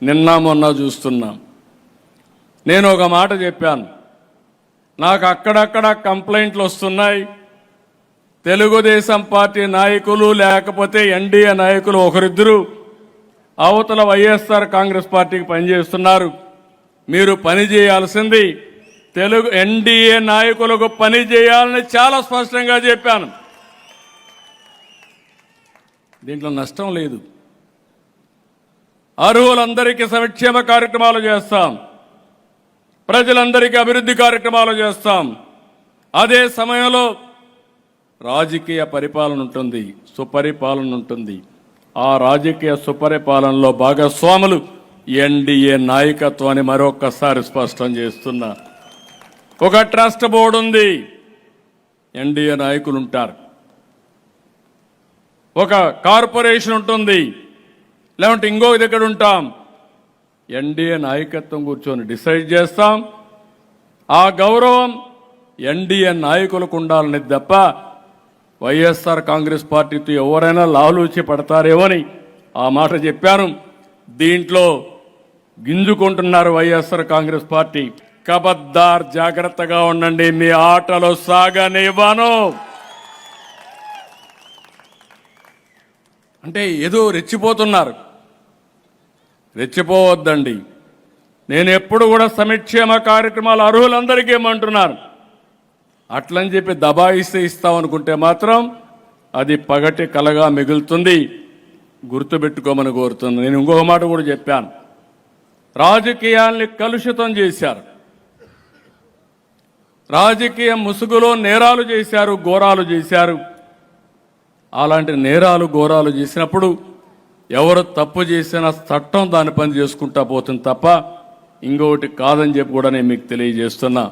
నిన్న మొన్న చూస్తున్నాం. నేను ఒక మాట చెప్పాను, నాకు అక్కడక్కడ కంప్లైంట్లు వస్తున్నాయి. తెలుగుదేశం పార్టీ నాయకులు లేకపోతే ఎన్డీఏ నాయకులు ఒకరిద్దరు అవతల వైఎస్ఆర్ కాంగ్రెస్ పార్టీకి పనిచేస్తున్నారు. మీరు పని చేయాల్సింది ఎన్డీఏ నాయకులకు పని చేయాలని చాలా స్పష్టంగా చెప్పాను. దీంట్లో నష్టం లేదు. అర్హులందరికీ సంక్షేమ కార్యక్రమాలు చేస్తాం, ప్రజలందరికీ అభివృద్ధి కార్యక్రమాలు చేస్తాం. అదే సమయంలో రాజకీయ పరిపాలన ఉంటుంది, సుపరిపాలన ఉంటుంది. ఆ రాజకీయ సుపరిపాలనలో భాగస్వాములు ఎన్డీఏ నాయకత్వాన్ని మరొక్కసారి స్పష్టం చేస్తున్నా. ఒక ట్రస్ట్ బోర్డు ఉంది, ఎన్డీఏ నాయకులు ఉంటారు. ఒక కార్పొరేషన్ ఉంటుంది, లేదంటే ఇంకో దగ్గర ఉంటాం. ఎన్డీఏ నాయకత్వం కూర్చొని డిసైడ్ చేస్తాం. ఆ గౌరవం ఎన్డీఏ నాయకులకు ఉండాలని తప్ప వైఎస్ఆర్ కాంగ్రెస్ పార్టీతో ఎవరైనా లాలూచి పడతారేమని ఆ మాట చెప్పాను. దీంట్లో గింజుకుంటున్నారు వైఎస్ఆర్ కాంగ్రెస్ పార్టీ. కబద్దార్, జాగ్రత్తగా ఉండండి, మీ ఆటలు సాగనివ్వను. అంటే ఏదో రెచ్చిపోతున్నారు. రెచ్చిపోవద్దండి. నేను ఎప్పుడు కూడా సంక్షేమ కార్యక్రమాలు అర్హులందరికీ ఏమంటున్నాను. అట్లని చెప్పి దబాయిస్తే ఇస్తామనుకుంటే మాత్రం అది పగటి కలగా మిగులుతుంది. గుర్తుపెట్టుకోమని కోరుతున్నాను. నేను ఇంకొక మాట కూడా చెప్పాను, రాజకీయాల్ని కలుషితం చేశారు, రాజకీయ ముసుగులో నేరాలు చేశారు, ఘోరాలు చేశారు. అలాంటి నేరాలు ఘోరాలు చేసినప్పుడు ఎవరు తప్పు చేసినా చట్టం దాని పని చేసుకుంటా పోతుంది తప్ప ఇంకొకటి కాదని చెప్పి కూడా నేను మీకు తెలియజేస్తున్నా.